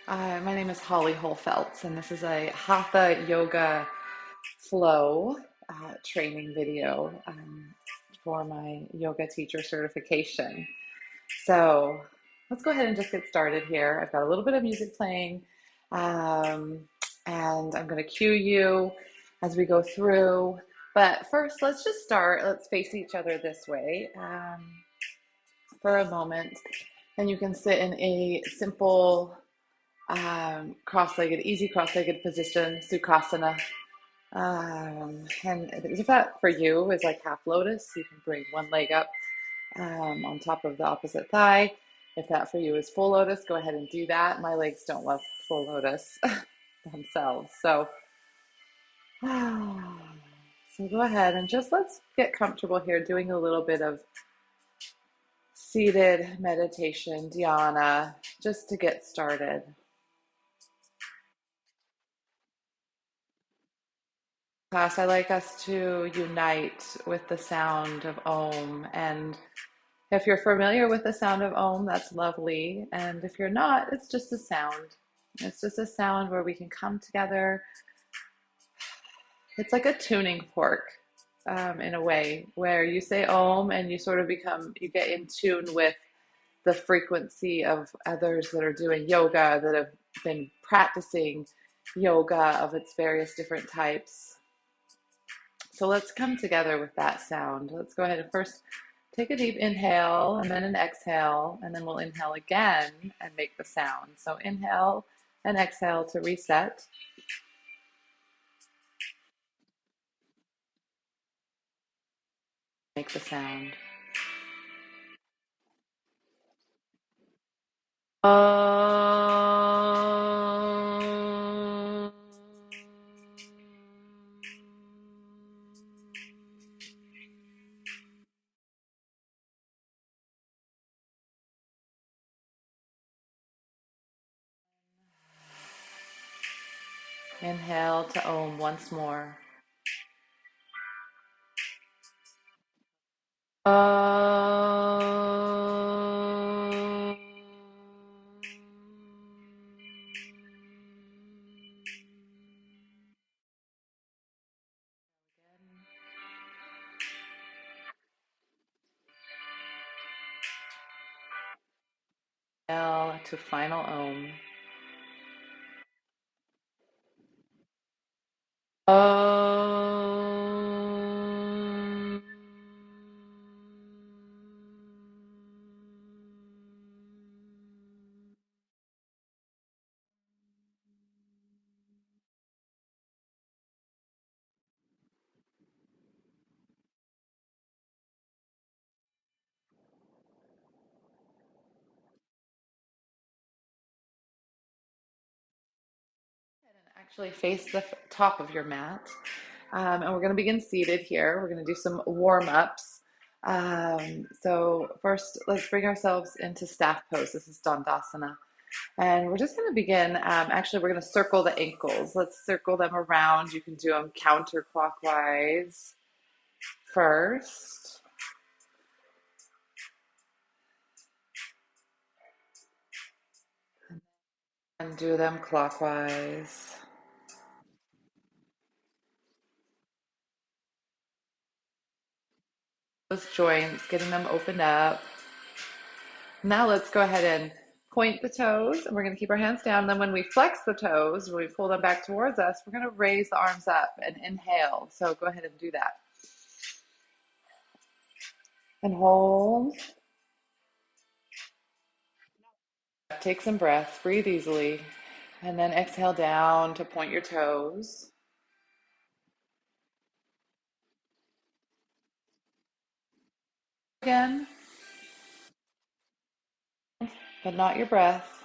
My name is Holly Holfeltz, and this is a Hatha yoga flow training video for my yoga teacher certification. So let's go ahead and just get started here. I've got a little bit of music playing, um, and I'm going to cue you as we go through. But first, let's just start. Let's face each other this way for a moment, and you can sit in a simple cross-legged, easy cross-legged position, Sukhasana. And if that for you is like half lotus, you can bring one leg up on top of the opposite thigh. If that for you is full lotus, go ahead and do that. My legs don't love full lotus themselves. So go ahead and just let's get comfortable here doing a little bit of seated meditation, dhyana, just to get started. Class, I like us to unite with the sound of Om. And if you're familiar with the sound of Om, that's lovely. And if you're not, it's just a sound. It's just a sound where we can come together. It's like a tuning fork in a way, where you say Om and you sort of you get in tune with the frequency of others that are doing yoga, that have been practicing yoga of its various different types. So let's come together with that sound. Let's go ahead and first take a deep inhale and then an exhale, and then we'll inhale again and make the sound. So inhale and exhale to reset. Make the sound. Um, Inhale to Om once more. Um, Inhale to final Om. Um, Actually, face the top of your mat. And we're going to begin seated here. We're going to do some warm ups. So, first, let's bring ourselves into staff pose. This is Dandasana. And we're just going to begin. Actually, we're going to circle the ankles. Let's circle them around. You can do them counterclockwise first, and do them clockwise. Those joints, getting them opened up. Now let's go ahead and point the toes, and we're going to keep our hands down. And then when we flex the toes, when we pull them back towards us, we're going to raise the arms up and inhale. So go ahead and do that. And hold. Take some breaths, breathe easily. And then exhale down to point your toes. Again, but not your breath.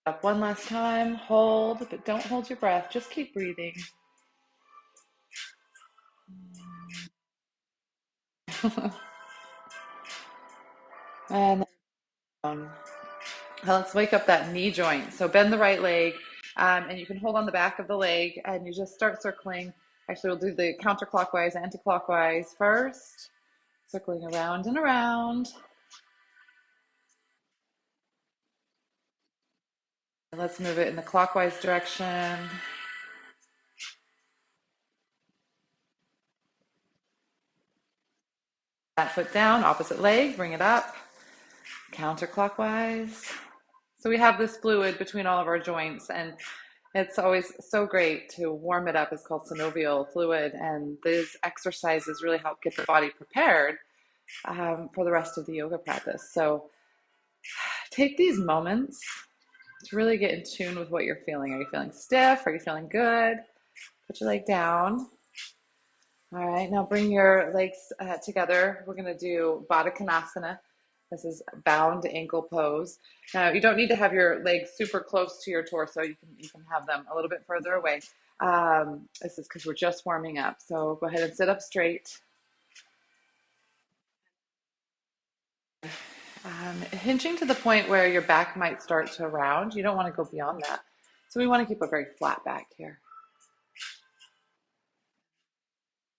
Up one last time, hold, but don't hold your breath. Just keep breathing. And down. Now let's wake up that knee joint. So bend the right leg, and you can hold on the back of the leg, and you just start circling Actually, we'll do the counterclockwise, anti-clockwise first, circling around and around. Let's move it in the clockwise direction. That foot down, opposite leg, bring it up, counterclockwise. So we have this fluid between all of our joints, and it's always so great to warm it up. It's called synovial fluid, and these exercises really help get the body prepared for the rest of the yoga practice. So take these moments to really get in tune with what you're feeling. Are you feeling stiff? Are you feeling good? Put your leg down. All right, now bring your legs together. We're going to do Baddha Konasana. This is bound ankle pose. Now, you don't need to have your legs super close to your torso. You can have them a little bit further away. This is because we're just warming up. So go ahead and sit up straight. Hinging to the point where your back might start to round. You don't want to go beyond that. So we want to keep a very flat back here.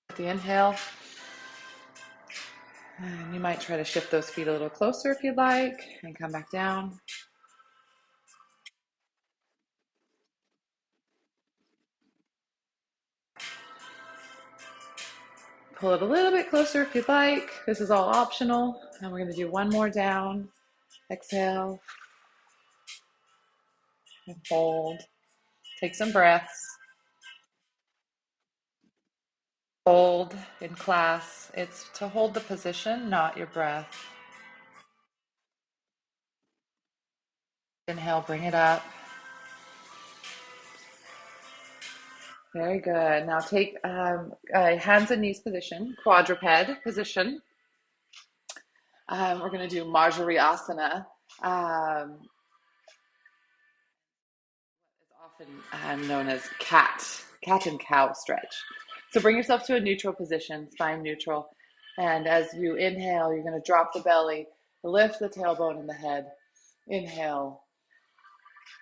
With the inhale, and you might try to shift those feet a little closer if you'd like, and come back down. Pull it a little bit closer if you'd like. This is all optional. And we're going to do one more down. Exhale. And hold. Take some breaths. Hold in class. It's to hold the position, not your breath. Inhale, bring it up. Very good. Now take hands and knees position, quadruped position. We're going to do Marjari Asana. It's often known as cat and cow stretch. So bring yourself to a neutral position, spine neutral. And as you inhale, you're going to drop the belly, lift the tailbone and the head. Inhale.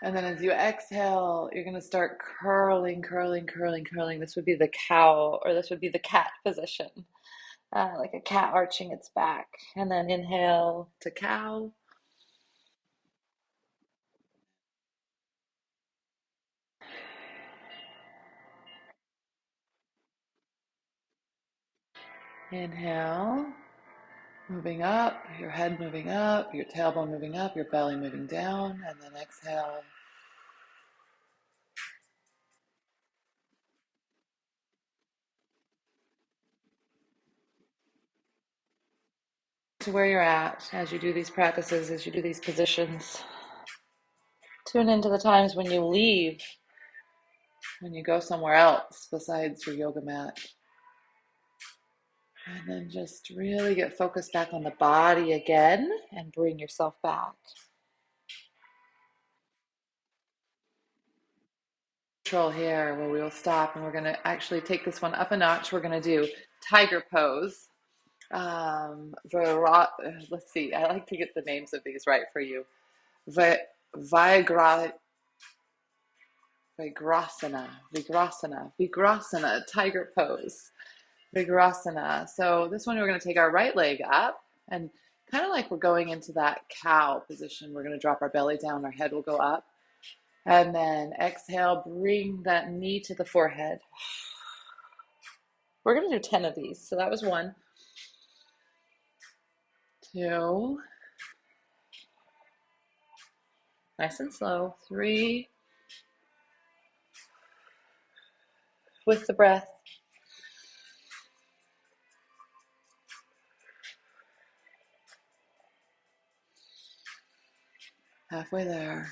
And then as you exhale, you're going to start curling, curling, curling, curling. This would be the cow, or this would be the cat position, like a cat arching its back. And then inhale to cow. Inhale, moving up, your head moving up, your tailbone moving up, your belly moving down, and then exhale. To where you're at as you do these practices, as you do these positions. Tune into the times when you leave, when you go somewhere else besides your yoga mat. And then just really get focused back on the body again and bring yourself back. Control here where we'll stop, and we're going to actually take this one up a notch. We're going to do tiger pose. Let's see, I like to get the names of these right for you. Vigrasana, Vigrasana, tiger pose. Vigrasana. So this one we're going to take our right leg up, and kind of like we're going into that cow position. We're going to drop our belly down, our head will go up. And then exhale, bring that knee to the forehead. We're going to do 10 of these. So that was 1, 2, nice and slow, 3, with the breath. Halfway there.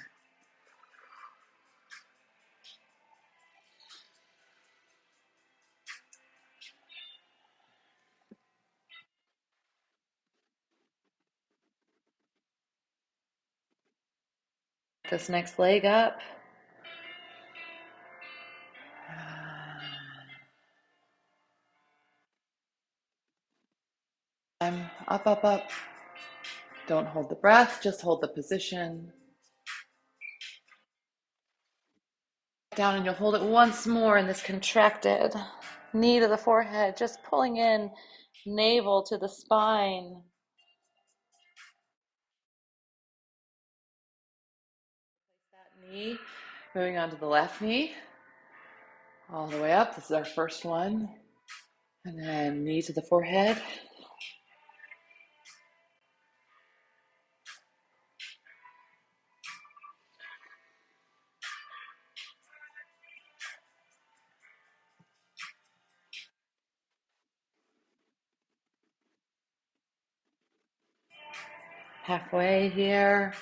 This next leg up. I'm up, up, up. Don't hold the breath, just hold the position. Down, and you'll hold it once more in this contracted. knee to the forehead, just pulling in navel to the spine. That knee, moving on to the left knee, all the way up. This is our first one. And then knee to the forehead. Halfway here.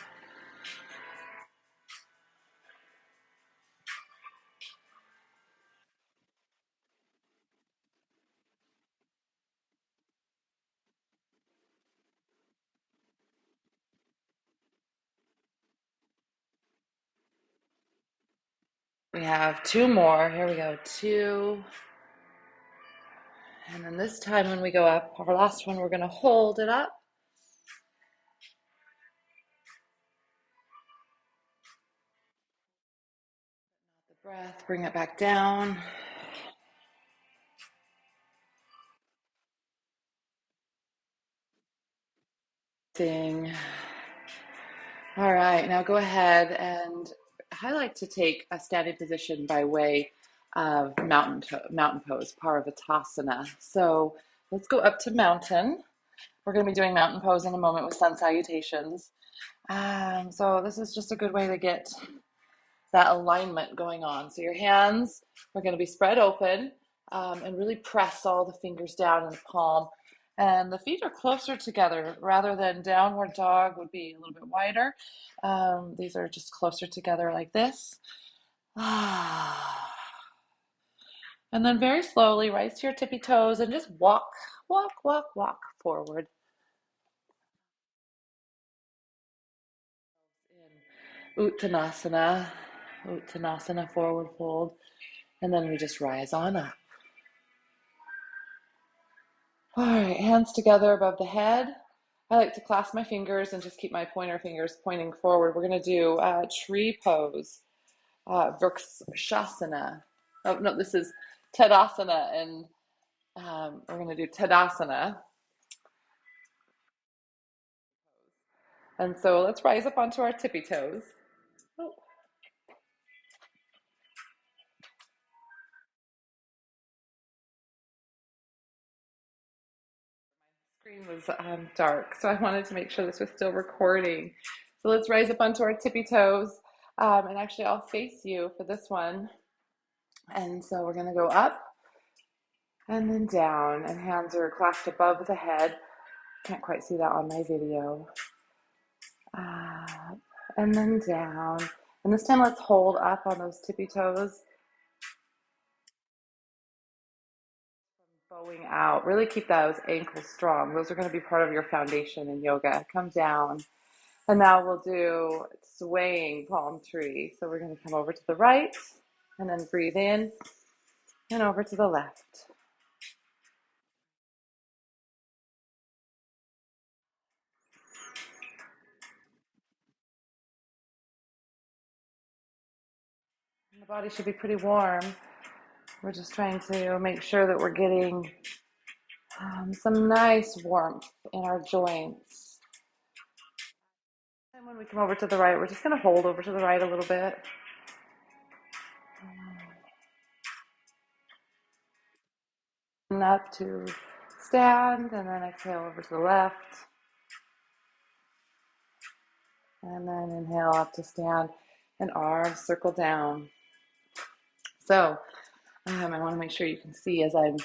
We have two more. Here we go. Two. And then this time when we go up, our last one, we're going to hold it up. The breath, bring it back down. Sing. All right, now go ahead and I like to take a standing position by way of mountain pose, Paravatasana. So let's go up to mountain. We're going to be doing mountain pose in a moment with sun salutations. So this is just a good way to get that alignment going on. So your hands are going to be spread open and really press all the fingers down in the palm. And the feet are closer together rather than downward dog would be a little bit wider. These are just closer together like this. And then very slowly rise to your tippy toes and just walk, walk, walk, walk forward. In Uttanasana, forward fold. And then we just rise on up. All right, hands together above the head. I like to clasp my fingers and just keep my pointer fingers pointing forward. We're going to do tree pose, Vrikshasana. Oh, no, this is Tadasana, and we're going to do Tadasana. And so let's rise up onto our tippy toes. Oh. Screen was dark, so I wanted to make sure this was still recording. So let's rise up onto our tippy toes. And actually, I'll face you for this one. And so we're going to go up and then down, and hands are clasped above the head. Can't quite see that on my video. Up and then down. And this time let's hold up on those tippy toes. Bowing out. Really keep those ankles strong. Those are going to be part of your foundation in yoga. Come down. And now we'll do swaying palm tree. So we're going to come over to the right and then breathe in and over to the left. And the body should be pretty warm. We're just trying to make sure that we're getting some nice warmth in our joints. And when we come over to the right, we're just going to hold over to the right a little bit. And up to stand, and then exhale over to the left. And then inhale up to stand, and arms circle down. So I want to make sure you can see as I'm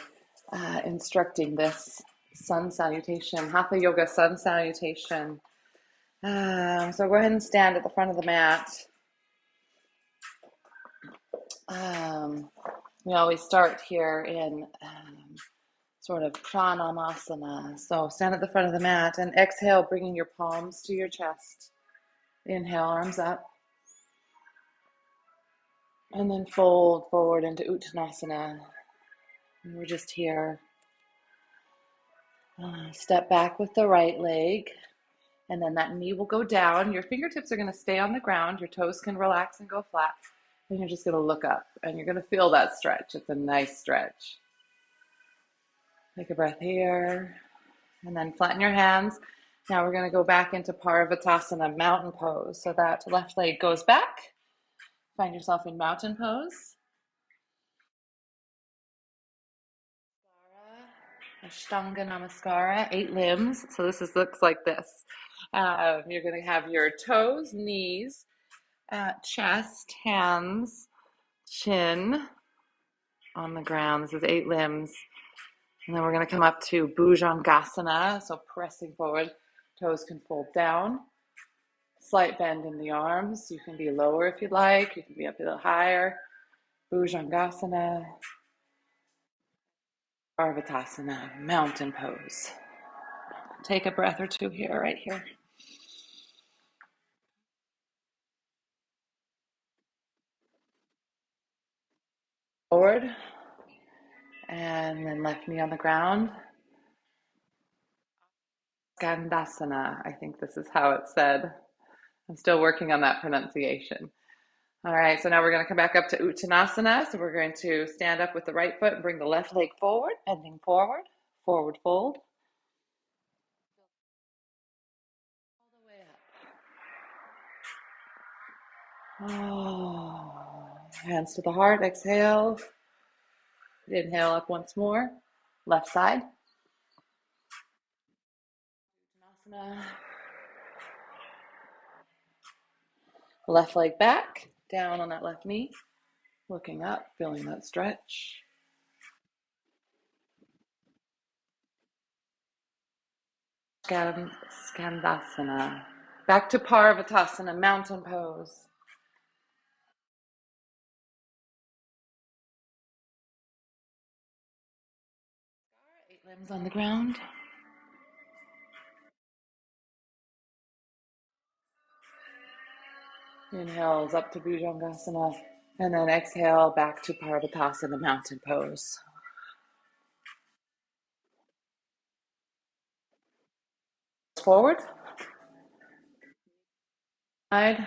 instructing this sun salutation, Hatha Yoga sun salutation. So go ahead and stand at the front of the mat. We always start here in sort of pranamasana. So stand at the front of the mat and exhale, bringing your palms to your chest. Inhale, arms up. And then fold forward into Uttanasana. And we're just here. Step back with the right leg. And then that knee will go down. Your fingertips are going to stay on the ground. Your toes can relax and go flat. And you're just going to look up. And you're going to feel that stretch. It's a nice stretch. Take a breath here, and then flatten your hands. Now we're going to go back into Paravatasana, mountain pose. So that left leg goes back. Find yourself in mountain pose. Ashtanga Namaskara, 8 limbs. So looks like this. You're going to have your toes, knees, chest, hands, chin on the ground. This is 8 limbs. And then we're going to come up to Bhujangasana. So pressing forward, toes can fold down. Slight bend in the arms. You can be lower if you'd like. You can be up a little higher. Bhujangasana, Parvatasana, mountain pose. Take a breath or two here, right here. Forward, and then left knee on the ground. Skandasana, I think this is how it's said. I'm still working on that pronunciation. All right, so now we're going to come back up to Uttanasana. So we're going to stand up with the right foot and bring the left leg forward, bending forward, forward fold. All the way up. Oh, hands to the heart, exhale. Inhale up once more. Left side. Uttanasana. Left leg back, down on that left knee. Looking up, feeling that stretch. Skandasana. Back to Parvatasana, mountain pose. 8 limbs on the ground. Inhales up to Bhujangasana. And then exhale back to Parvatasana, mountain pose. Forward. Side.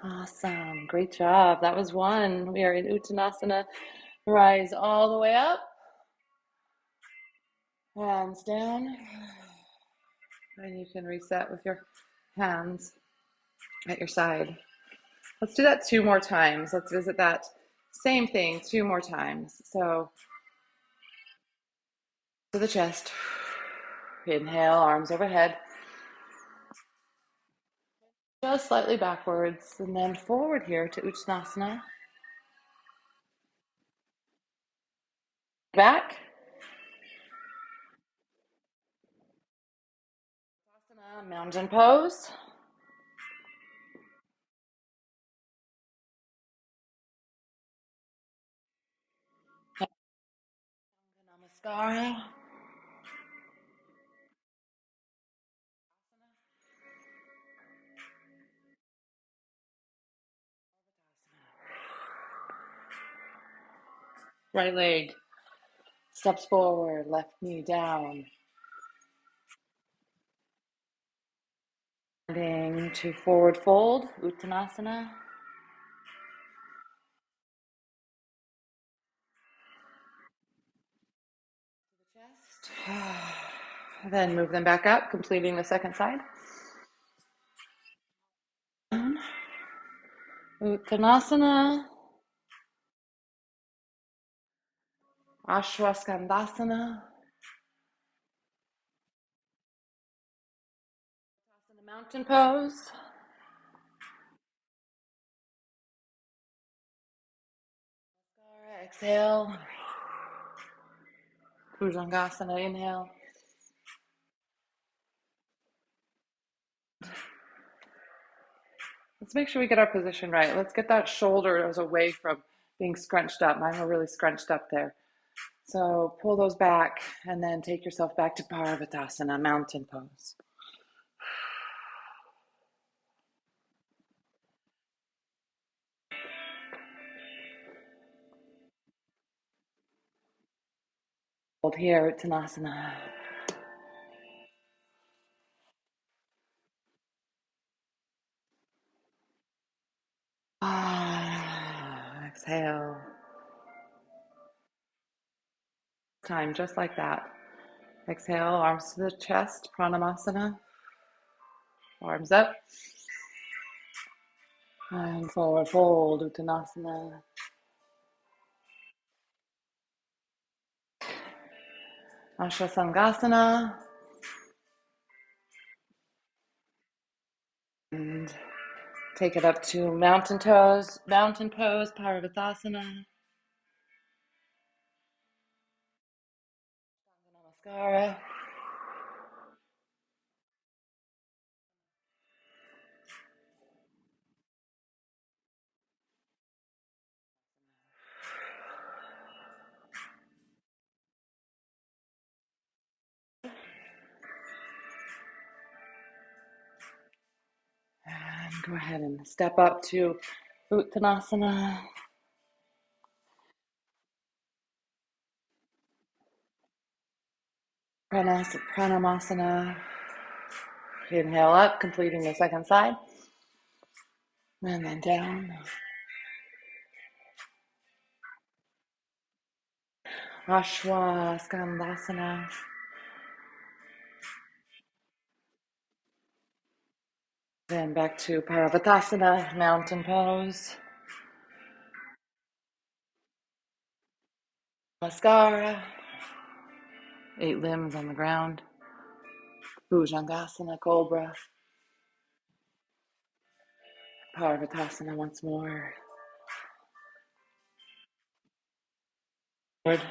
Awesome. Great job. That was one. We are in Uttanasana. Rise all the way up. Hands down. And you can reset with your hands at your side. Let's do that 2 more times. Let's visit that same thing 2 more times. So to the chest. Inhale, arms overhead. Just slightly backwards and then forward here to Uttanasana. Back. Uttanasana, mountain pose. Namaskara. Right leg steps forward, left knee down. Standing to forward fold, Uttanasana. Chest. Then move them back up, completing the second side. Uttanasana. Ashwaskandasana. Mountain pose. Exhale. Bhujangasana, inhale. Let's make sure we get our position right. Let's get that shoulders away from being scrunched up. Mine were really scrunched up there. So pull those back and then take yourself back to Parvatasana, mountain pose. Hold here, Uttanasana. Exhale. time, just like that. Exhale, arms to the chest, Pranamasana. Arms up. And forward fold, Uttanasana. Ashasangasana. And take it up to mountain pose, Paravatasana. Namaskara. And go ahead and step up to Uttanasana. Pranamasana. Inhale up, completing the second side. And then down. Ashwagandhasana. Then back to Paravatasana, mountain pose. Namaskara. 8 limbs on the ground. Bhujangasana, cobra. Paravatasana once more. Good.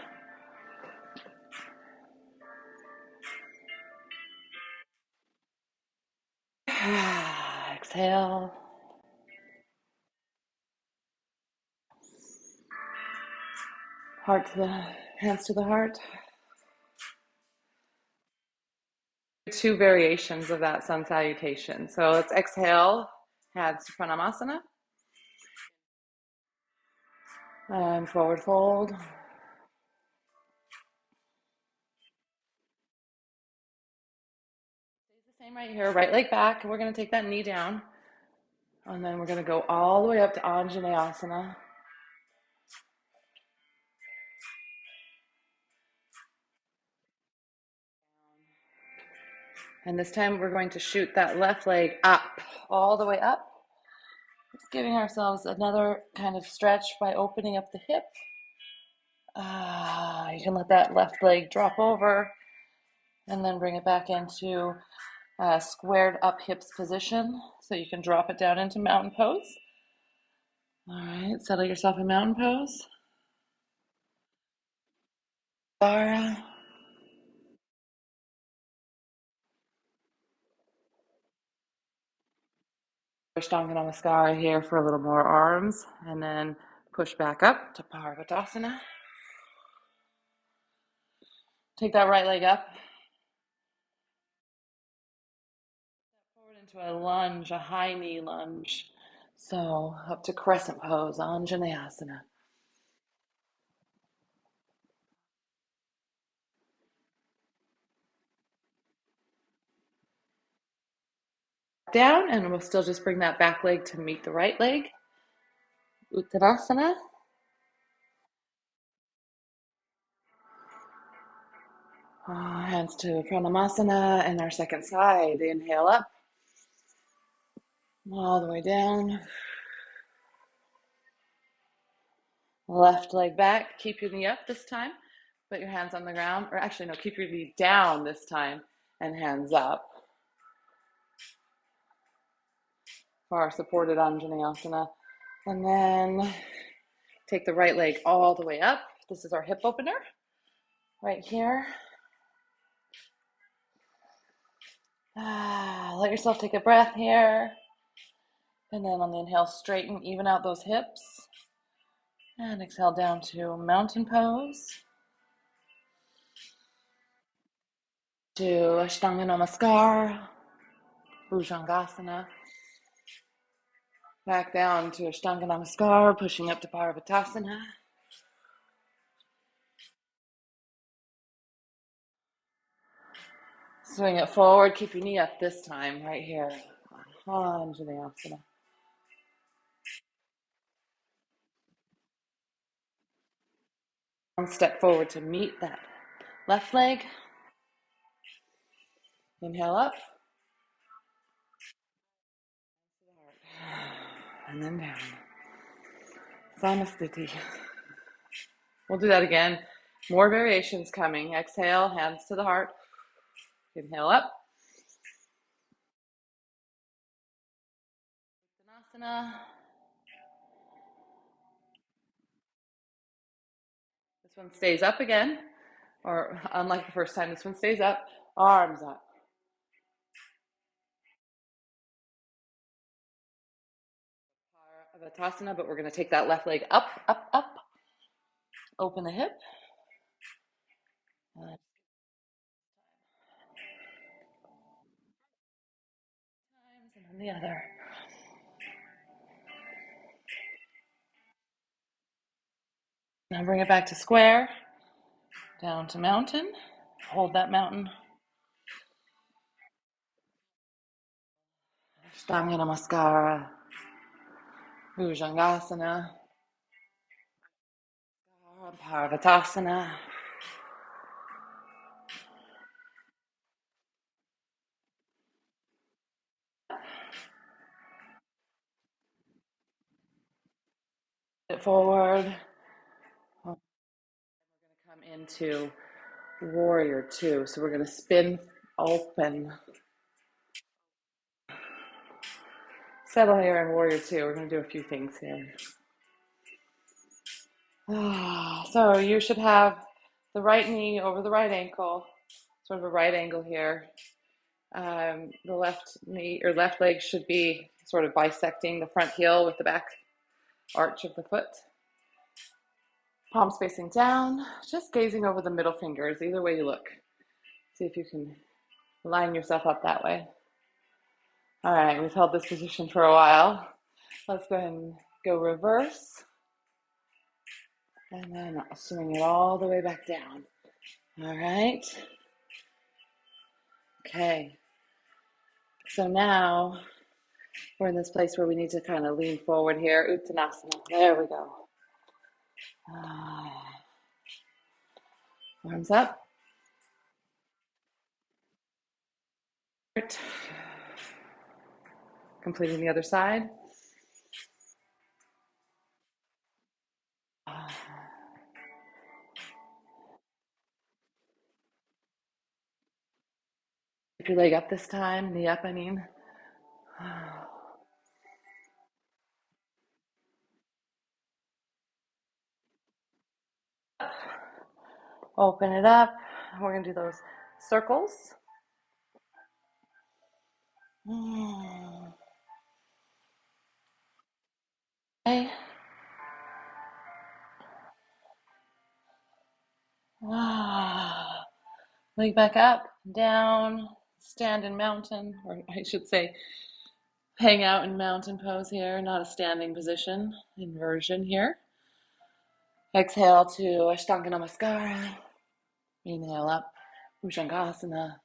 Exhale. Heart to the hands to the heart. 2 variations of that sun salutation. So let's exhale, hands to Pranamasana. And forward fold. Stays the same right here, right leg back. We're going to take that knee down. And then we're going to go all the way up to Anjaneyasana. And this time we're going to shoot that left leg up, all the way up. Just giving ourselves another kind of stretch by opening up the hip. You can let that left leg drop over and then bring it back into squared up hips position. So you can drop it down into mountain pose. All right, settle yourself in mountain pose. Bara. Ashtanga Namaskara here for a little more arms, and then push back up to Paravatasana. Take that right leg up. Forward into a lunge, a high knee lunge. So up to crescent pose, Anjaneyasana. Down, and we'll still just bring that back leg to meet the right leg. Uttanasana. Hands to Pranamasana and our second side. Inhale up, all the way down. Left leg back. Keep your knee up this time. Put your hands on the ground. Or actually, no, keep your knee down this time and hands up. For our supported Anjaneyasana. And then take the right leg all the way up. This is our hip opener right here. Let yourself take a breath here. And then on the inhale, straighten, even out those hips. And exhale down to mountain pose. To Ashtanga Namaskara, Bhujangasana. Back down to Ashtanga Namaskara, pushing up to Paravatasana. Swing it forward, keep your knee up this time, right here. Anjaneyasana. One step forward to meet that Left leg. Inhale up. And then down. Samasthiti. We'll do that again. More variations coming. Exhale, hands to the heart. Inhale up. Uttanasana. This one stays up again. Or unlike the first time, this one stays up. Arms up. Paravatasana, but we're going to take that left leg up, up, up. Open the hip. And then the other. Now bring it back to square. Down to mountain. Hold that mountain. Ashtanga Namaskara. Bhujangasana. Paravatasana. Sit forward. We're going to come into warrior two. So we're going to spin open. Settle here in warrior two. We're going to do a few things here. So you should have the right knee over the right ankle, sort of a right angle here. The left knee or left leg should be sort of bisecting the front heel with the back arch of the foot. Palms facing down, just gazing over the middle fingers, either way you look. See if you can line yourself up that way. All right, we've held this position for a while. Let's go ahead and go reverse. And then I'll swing it all the way back down. All right. Okay. So now we're in this place where we need to kind of lean forward here. Uttanasana. There we go. Arms up. Completing the other side. Keep your leg up this time. Knee up, I mean. Open it up. We're going to do those circles. Okay. Leg back up, down, stand in mountain, or I should say hang out in mountain pose here, not a standing position, inversion here. Exhale to Ashtanga Namaskara. Inhale up, Bhujangasana,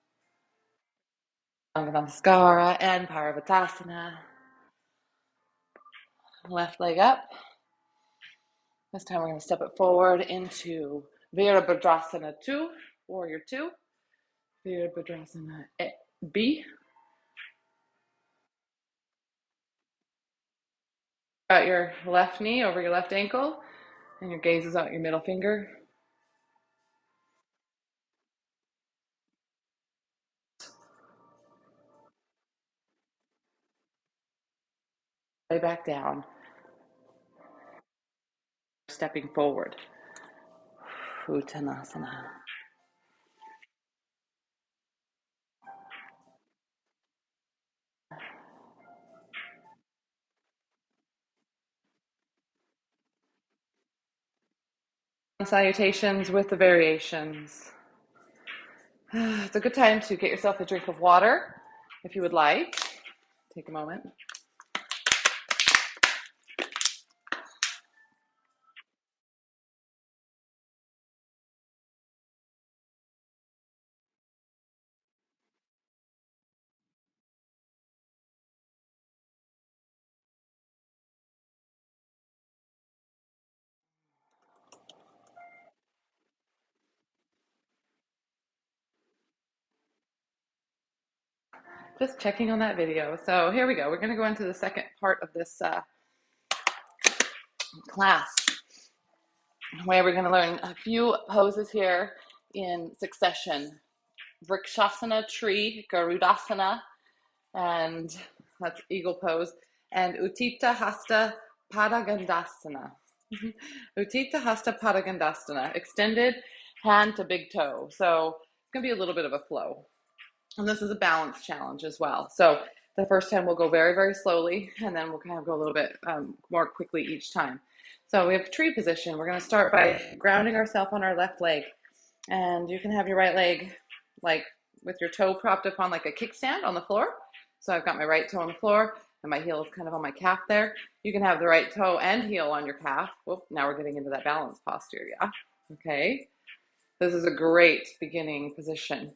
Ashtanga Namaskara, and Paravatasana. Left leg up. This time we're going to step it forward into Virabhadrasana 2, Warrior 2. Virabhadrasana B. Got your left knee over your left ankle, and your gaze is out your middle finger. Lay back down. Stepping forward. Uttanasana. Salutations with the variations. It's a good time to get yourself a drink of water if you would like. Take a moment. Just checking on that video. So here we go. We're going to go into the second part of this class, where we're going to learn a few poses here in succession. Vrikshasana, tree, Garudasana, and that's eagle pose, and Utthita Hasta Padagandasana. Utthita Hasta Padagandasana, extended hand to big toe. So it's going to be a little bit of a flow. And this is a balance challenge as well. So the first time we'll go very, very slowly, and then we'll kind of go a little bit more quickly each time. So we have tree position. We're going to start by grounding ourselves on our left leg. And you can have your right leg like with your toe propped up on like a kickstand on the floor. So I've got my right toe on the floor and my heel is kind of on my calf there. You can have the right toe and heel on your calf. Whoop, now we're getting into that balance posture, yeah. Okay. This is a great beginning position.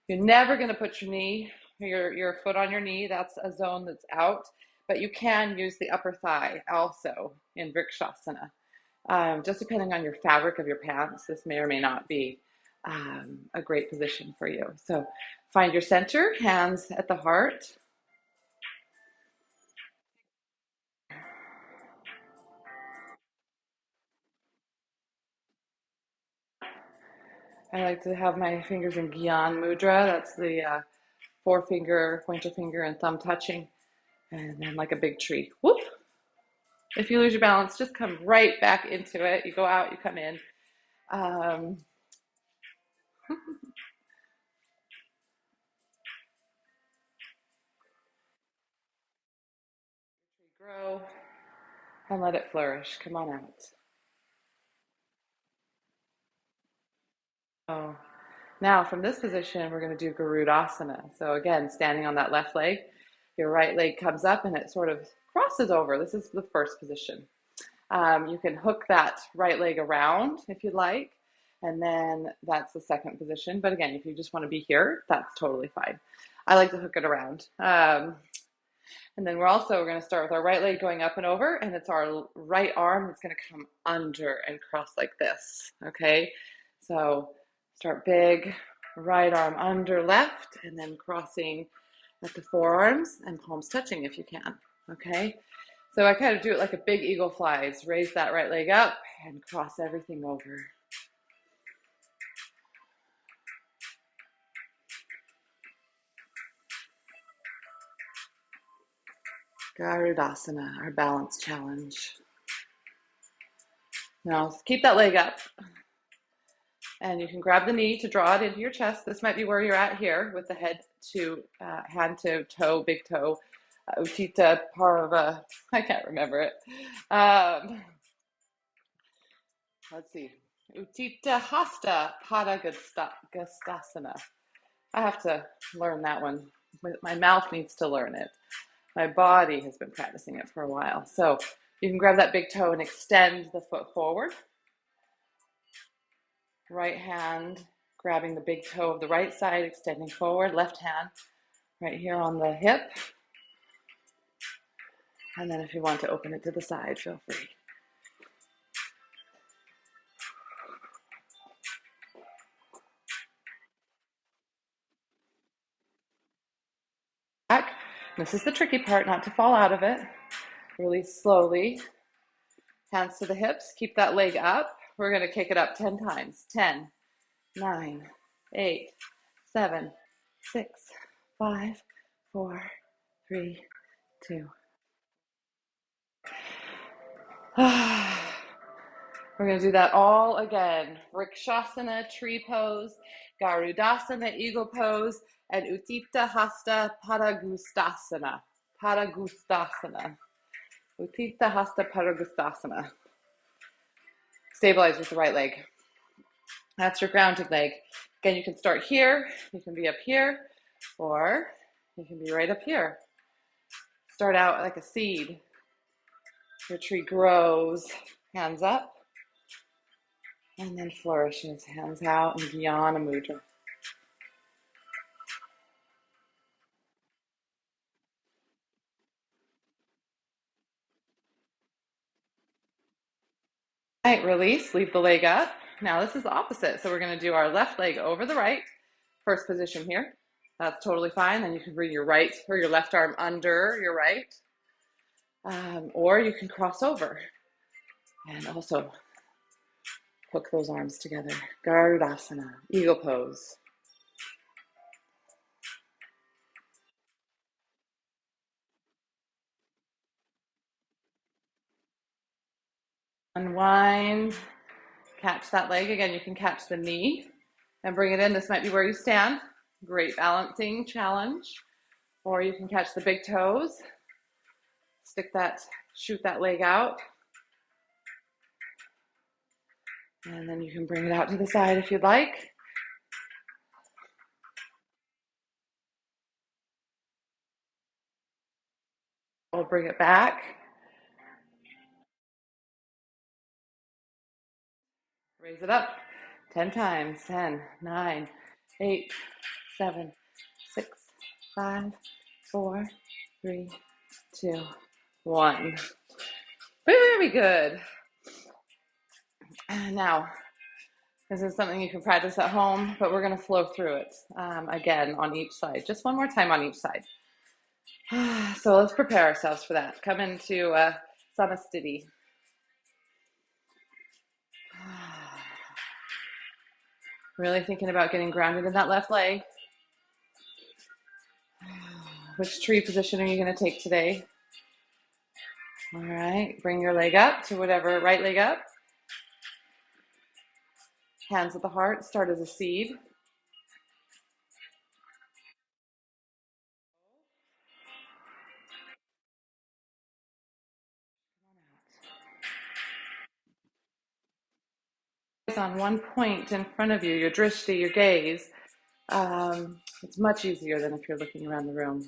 You're never going to put your knee, your foot on your knee. That's a zone that's out. But you can use the upper thigh also in Vrikshasana. Just depending on your fabric of your pants, this may or may not be a great position for you. So find your center, hands at the heart. I like to have my fingers in Gyan Mudra. That's the forefinger, pointer finger, and thumb touching. And then like a big tree. Whoop! If you lose your balance, just come right back into it. You go out, you come in. Grow and let it flourish. Come on out. Oh. Now from this position, we're going to do Garudasana. So again, standing on that left leg, your right leg comes up and it sort of crosses over. This is the first position. You can hook that right leg around if you'd like, and then that's the second position. But again, if you just want to be here, that's totally fine. I like to hook it around. And then we're going to start with our right leg going up and over, and it's our right arm that's going to come under and cross like this, okay? So start big, right arm under left, and then crossing at the forearms and palms touching if you can, okay? So I kind of do it like a big eagle flies. Raise that right leg up and cross everything over. Garudasana, our balance challenge. Now keep that leg up. And you can grab the knee to draw it into your chest. This might be where you're at here with the head to hand to toe, big toe, Utthita Parva. I can't remember it. Let's see. Utthita Hasta Padagustasana. I have to learn that one. My mouth needs to learn it. My body has been practicing it for a while. So you can grab that big toe and extend the foot forward. Right hand grabbing the big toe of the right side, extending forward. Left hand right here on the hip. And then if you want to open it to the side, feel free. Back. This is the tricky part, not to fall out of it. Release slowly. Hands to the hips. Keep that leg up. We're going to kick it up 10 times. 10, 9, 8, 7, 6, 5, 4, 3, 2. We're going to do that all again. Vrikshasana, tree pose, Garudasana, eagle pose, and Utthita Hasta Padagustasana. Padagustasana. Utthita Hasta Padagustasana. Stabilize with the right leg. That's your grounding leg. Again, you can start here, you can be up here, or you can be right up here. Start out like a seed. Your tree grows, hands up, and then flourishes, hands out, and Jnana Mudra. All right, release, leave the leg up. Now this is opposite. So we're going to do our left leg over the right. First position here. That's totally fine. Then you can bring your right or your left arm under your right, or you can cross over and also hook those arms together. Garudasana, eagle pose. Unwind, catch that leg. Again, you can catch the knee and bring it in. This might be where you stand. Great balancing challenge. Or you can catch the big toes, shoot that leg out. And then you can bring it out to the side if you'd like. We'll bring it back. Raise it up 10 times. 10, 9, 8, 7, 6, 5, 4, 3, 2, 1. Very good. And now, this is something you can practice at home, but we're going to flow through it again on each side. Just one more time on each side. So let's prepare ourselves for that. Come into Samastiti. Really thinking about getting grounded in that left leg. Which tree position are you going to take today? All right, bring your leg up to whatever, right leg up. Hands at the heart, start as a seed. On one point in front of you, your drishti, your gaze. It's much easier than if you're looking around the room.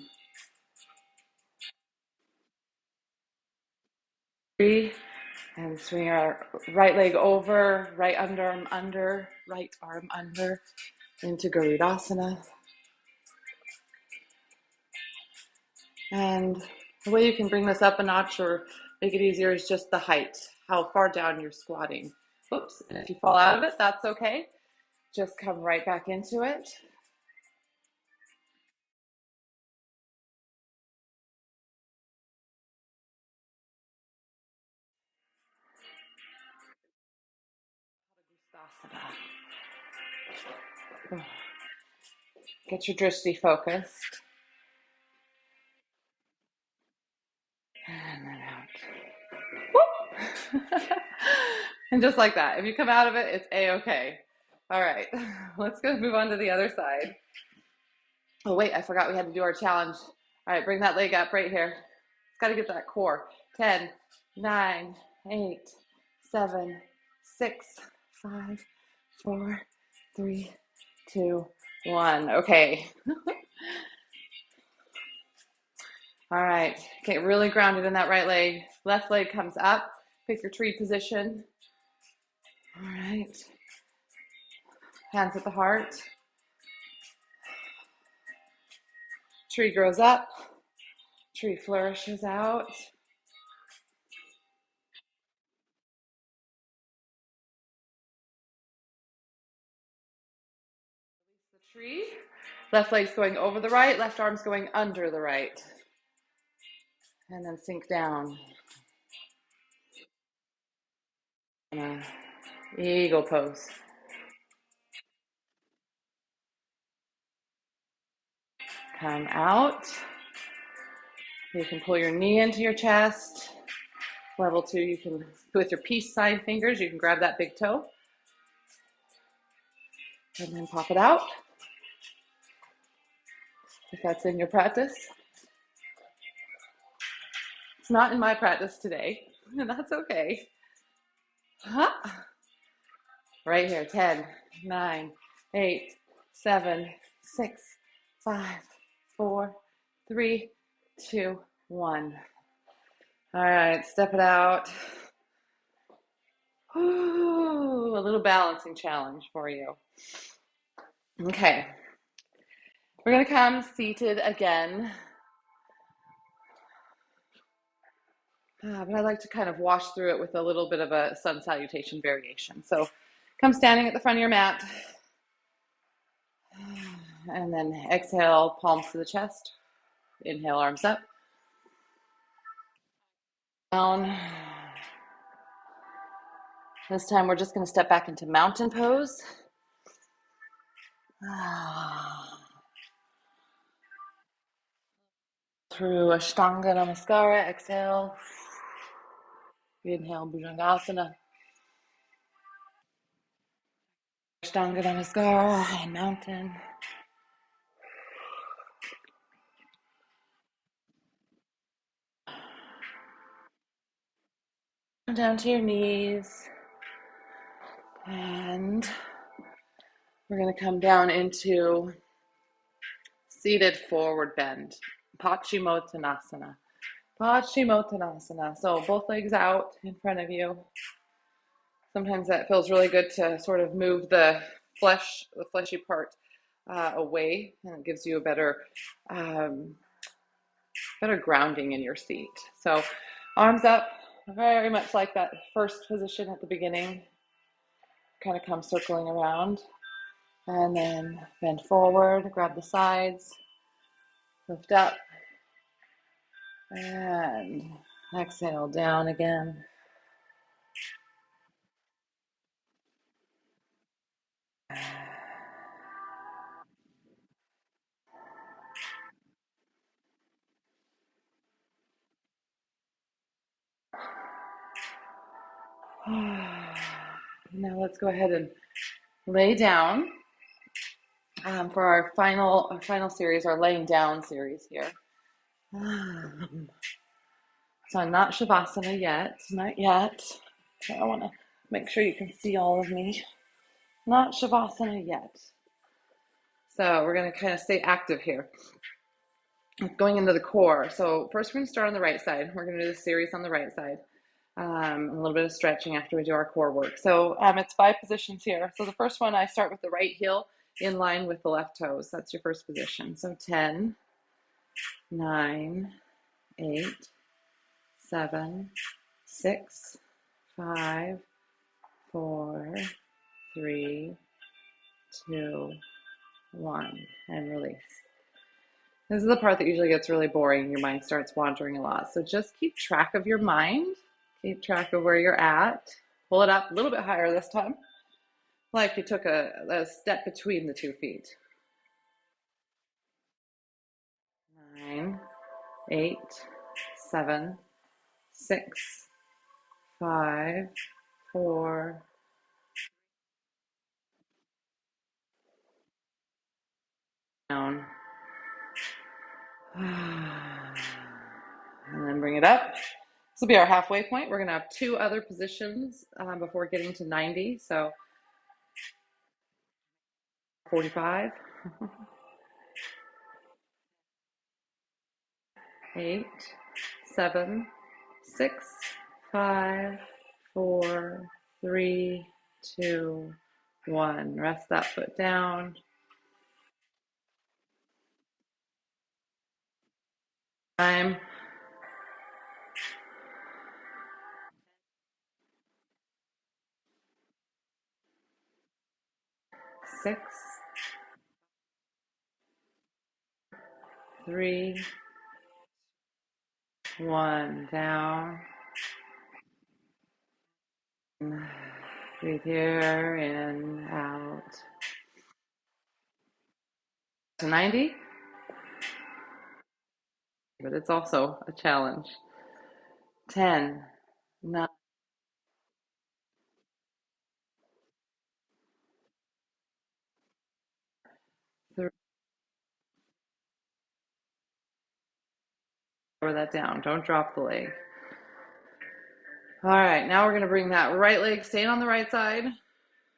And swing our right leg over, right underarm under, right arm under into Garudasana. And the way you can bring this up a notch or make it easier is just the height, how far down you're squatting. Oops, and if you fall out of it, that's okay. Just come right back into it. Get your drishti focused. And then out. And just like that, if you come out of it, it's a-okay. All right, let's go move on to the other side. Oh wait, I forgot we had to do our challenge. All right, bring that leg up right here. It's got to get that core. 10, 9, 8, 7, 6, 5, 4, 3, 2, 1. Okay. All right, get really grounded in that right leg. Left leg comes up. Pick your tree position. All right. Hands at the heart. Tree grows up. Tree flourishes out. Release the tree. Left leg's going over the right. Left arm's going under the right. And then sink down. Eagle pose. Come out. You can pull your knee into your chest. Level 2, you can, with your peace sign fingers, you can grab that big toe. And then pop it out. If that's in your practice. It's not in my practice today, and that's okay. Huh? Right here, 10, 9, 8, 7, 6, 5, 4, 3, 2, 1. All right, step it out. Ooh, a little balancing challenge for you. Okay, we're gonna come seated again. But I like to kind of wash through it with a little bit of a sun salutation variation. So come standing at the front of your mat. And then exhale, palms to the chest. Inhale, arms up. Down. This time we're just going to step back into mountain pose. Through Ashtanga Namaskara, exhale. Inhale, Bhujangasana. Ashtanga Namaskara and mountain. Down to your knees. And we're going to come down into seated forward bend. Paschimottanasana. Paschimottanasana. So both legs out in front of you. Sometimes that feels really good to sort of move the fleshy part away, and it gives you a um, better grounding in your seat. So arms up, very much like that first position at the beginning. Kind of come circling around, and then bend forward, grab the sides, lift up, and exhale down again. Now let's go ahead and lay down for our final series, our laying down series here. So I'm not Shavasana yet, not yet. I want to make sure you can see all of me. Not Shavasana yet. So we're going to kind of stay active here. Going into the core. So first we're going to start on the right side. We're going to do this series on the right side. A little bit of stretching after we do our core work. So it's 5 positions here. So the first one, I start with the right heel in line with the left toes. That's your first position. So 10, 9, 8, 7, 6, 5, 4, 3, 2, 1, and release. This is the part that usually gets really boring. Your mind starts wandering a lot. So just keep track of your mind. Keep track of where you're at. Pull it up a little bit higher this time. Like you took a step between the 2 feet. 9, 8, 7, 6, 5, 4, down. And then bring it up. This will be our halfway point. We're going to have 2 other positions before getting to 90. So 45, 8, 7, 6, 5, 4, 3, 2, 1. Rest that foot down. Time. 6, 3, 1. Down. Breathe here, in, out. To 90, but it's also a challenge. 10, 9, lower that down. Don't drop the leg. All right, now we're going to bring that right leg, staying on the right side,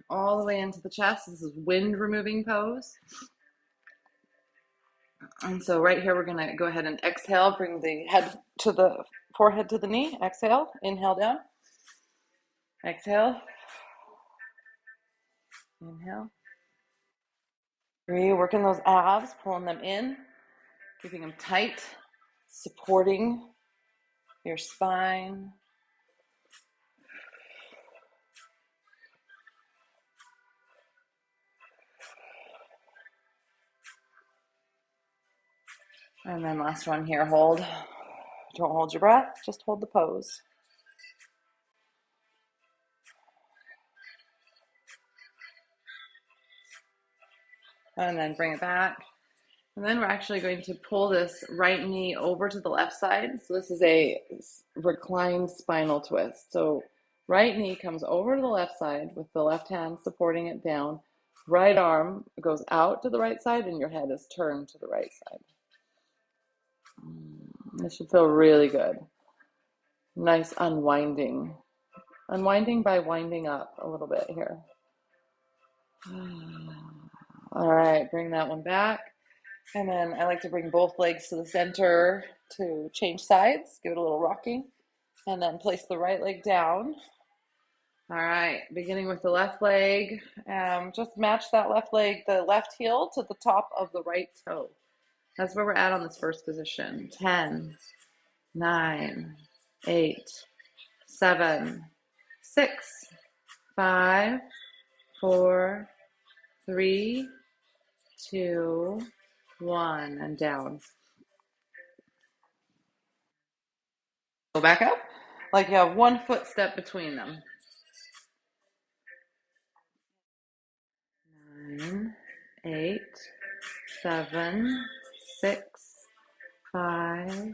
all the way into the chest. This is wind removing pose. And so right here, we're going to go ahead and exhale, bring the head to the forehead to the knee. Exhale, inhale down. Exhale. Inhale. Breathe, working those abs, pulling them in, keeping them tight, supporting your spine. And then last one here, hold. Don't hold your breath, just hold the pose. And then bring it back. And then we're actually going to pull this right knee over to the left side. So this is a reclined spinal twist. So right knee comes over to the left side with the left hand supporting it down. Right arm goes out to the right side and your head is turned to the right side. This should feel really good. Nice unwinding. Unwinding by winding up a little bit here. All right, bring that one back. And then I like to bring both legs to the center to change sides, give it a little rocking, and then place the right leg down. All right, beginning with the left leg. Just match that left leg, the left heel to the top of the right toe. That's where we're at on this first position. 10, 9, 8, 7, 6, 5, 4, 3, 2, 1, and down. Go back up, like you have one footstep between them. 9, 8, 7, 6, 5,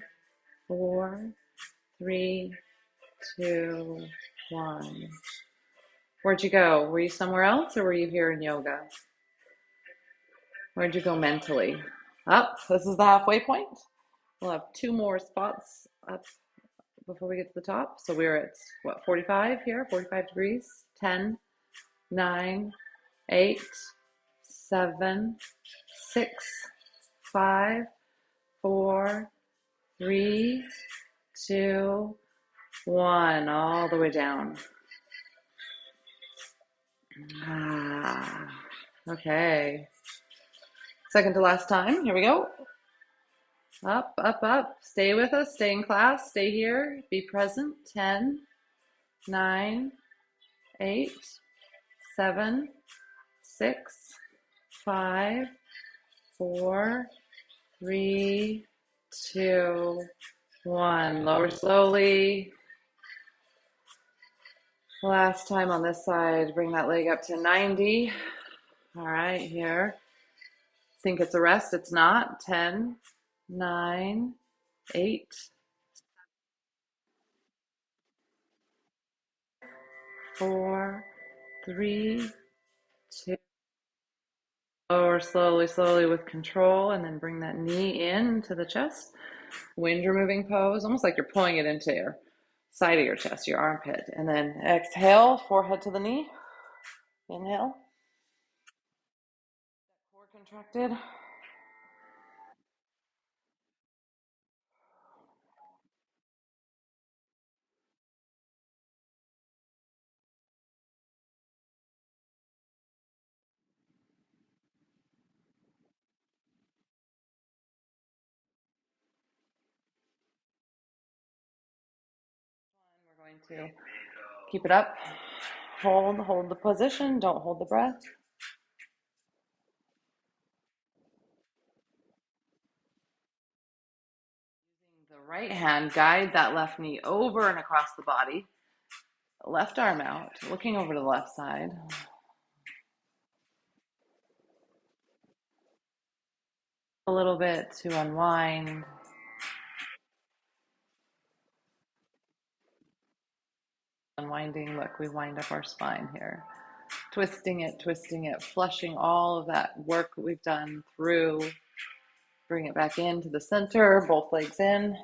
4, 3, 2, 1. Where'd you go? Were you somewhere else or were you here in yoga? Where'd you go mentally? Up. This is the halfway point. We'll have two more spots up before we get to the top. So we're at what, 45 here, 45 degrees. 10, 9, 8, 7, 6, 5, 4, 3, 2, 1. All the way down. Okay. Second to last time. Here we go. Up, up, up. Stay with us. Stay in class. Stay here. Be present. 10, 9, 8, 7, 6, 5, 4, 3, 2, 1. Lower slowly. Last time on this side. Bring that leg up to 90. All right, here. Think it's a rest. It's not. 10, 9, 8, 4, 3, 2. Lower slowly, slowly with control, and then bring that knee in to the chest. Wind removing pose, almost like you're pulling it into your side of your chest, your armpit. And then exhale, forehead to the knee. Inhale. Core contracted. We're going to keep it up. Hold the position. Don't hold the breath. Using the right hand, guide that left knee over and across the body. Left arm out, looking over to the left side. A little bit to unwind. Unwinding, look, we wind up our spine here. Twisting it, flushing all of that work that we've done through. Bring it back into the center, both legs in.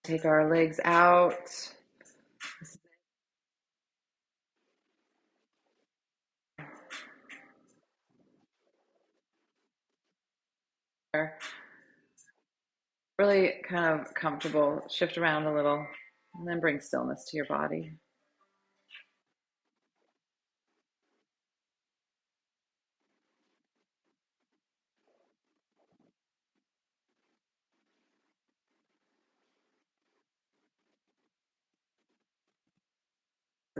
Take our legs out. Really kind of comfortable. Shift around a little and then bring stillness to your body.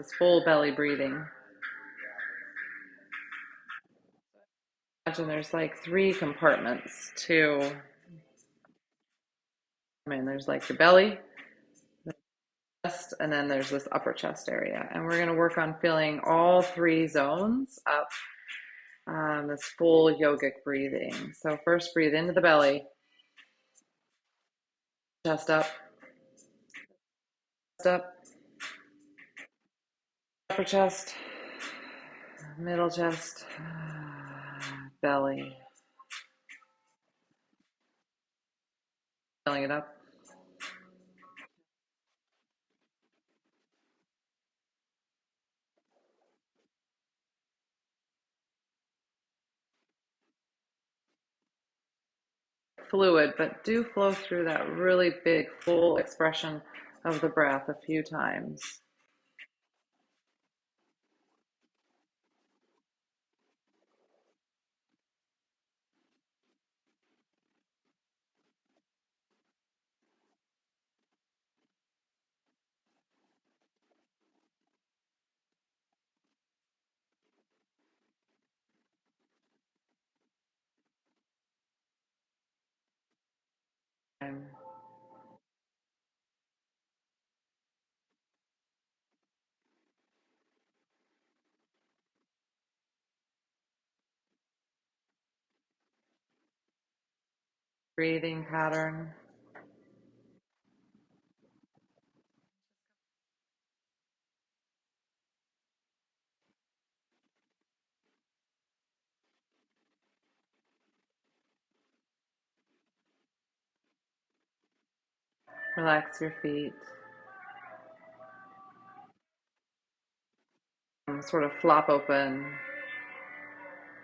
This full belly breathing. Imagine there's like three compartments to, I mean, there's like your belly, the chest, and then there's this upper chest area. And we're going to work on filling all three zones up, this full yogic breathing. So first breathe into the belly, chest up, upper chest, middle chest, belly, filling it up. Fluid, but do flow through that really big, full expression of the breath a few times. And breathing pattern. Relax your feet. Sort of flop open,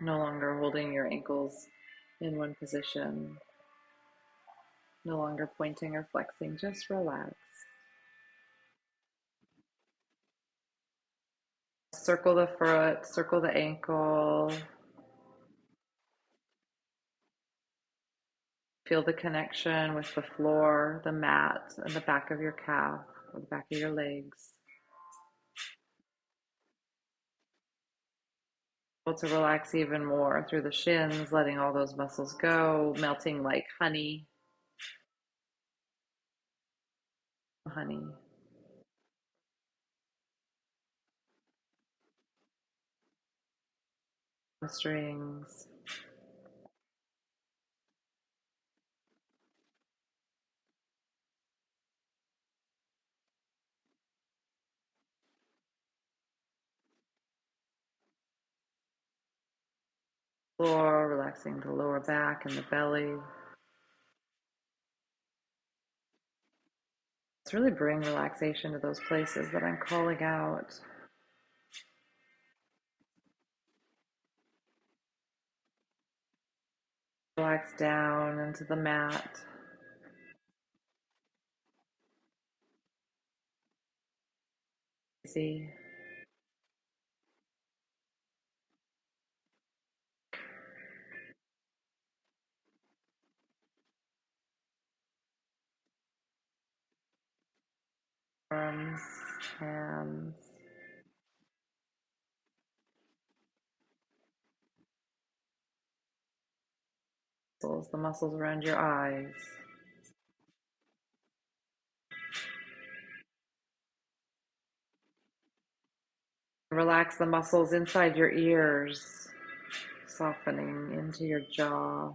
no longer holding your ankles in one position, no longer pointing or flexing, just relax. Circle the foot, circle the ankle. Feel the connection with the floor, the mat, and the back of your calf or the back of your legs. Able to relax even more through the shins, letting all those muscles go, melting like honey. Honey. Strings. Floor, relaxing the lower back and the belly. Let's really bring relaxation to those places that I'm calling out. Relax down into the mat. Easy. Arms, hands, muscles, the muscles around your eyes. Relax the muscles inside your ears, softening into your jaw.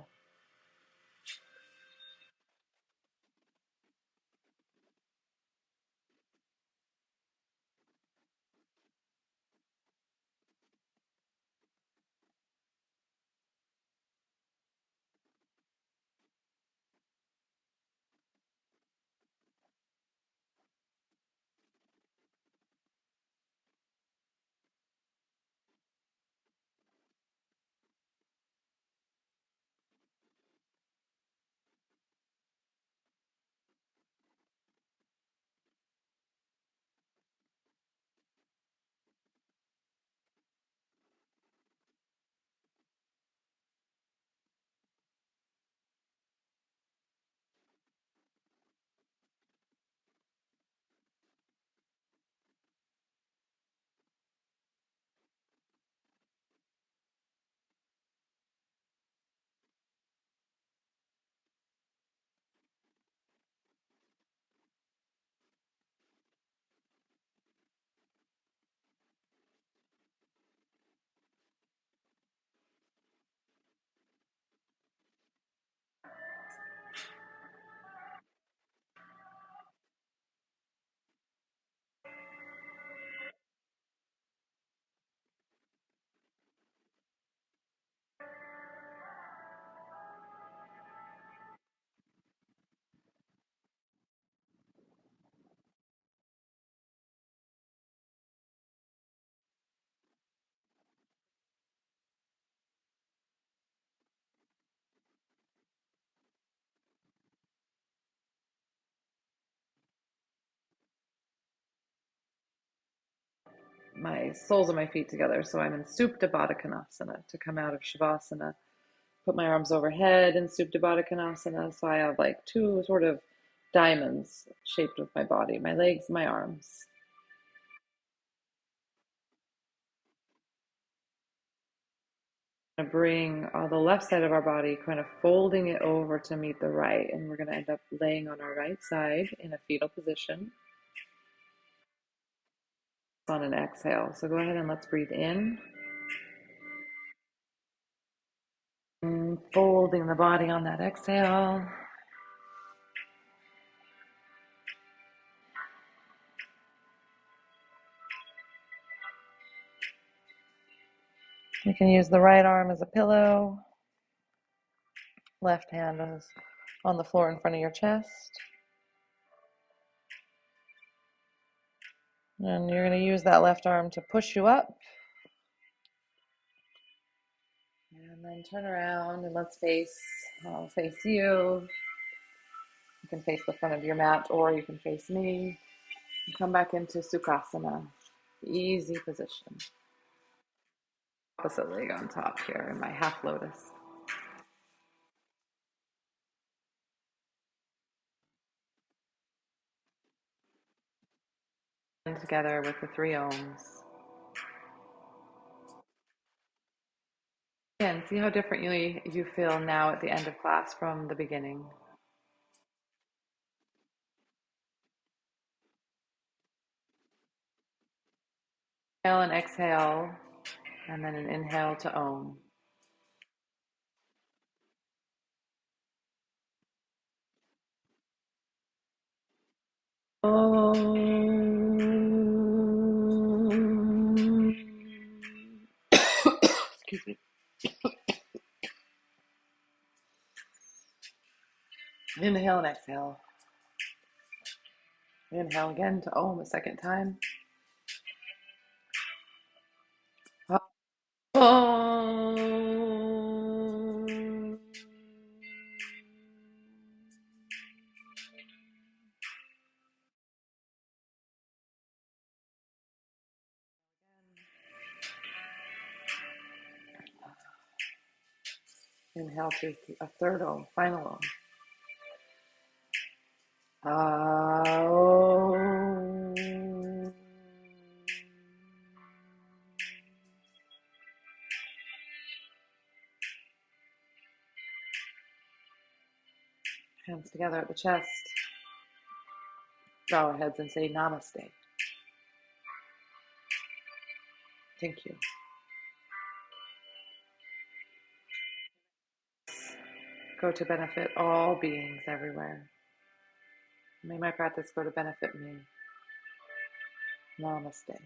my soles of my feet together. So I'm in Supta Baddha Konasana to come out of Shavasana. Put my arms overhead in Supta Baddha Konasana. So I have like two sort of diamonds shaped with my body, my legs, my arms. Bring the left side of our body, kind of folding it over to meet the right. And we're going to end up laying on our right side in a fetal position on an exhale. So go ahead and let's breathe in. And folding the body on that exhale. You can use the right arm as a pillow. Left hand is on the floor in front of your chest. And you're going to use that left arm to push you up. And then turn around and let's face, I'll face you. You can face the front of your mat or you can face me. And come back into Sukhasana. Easy position. Opposite leg on top here in my half lotus. And together with the three ohms. And see how differently you feel now at the end of class from the beginning. Inhale and exhale, and then an inhale to Om. Om. Excuse me. Inhale and exhale. Inhale again to Om a second time. Om. Inhale to a third Om, final Om. Om. Hands together at the chest. Bow our heads and say Namaste. Thank you. Go to benefit all beings everywhere. May my practice go to benefit me. Namaste.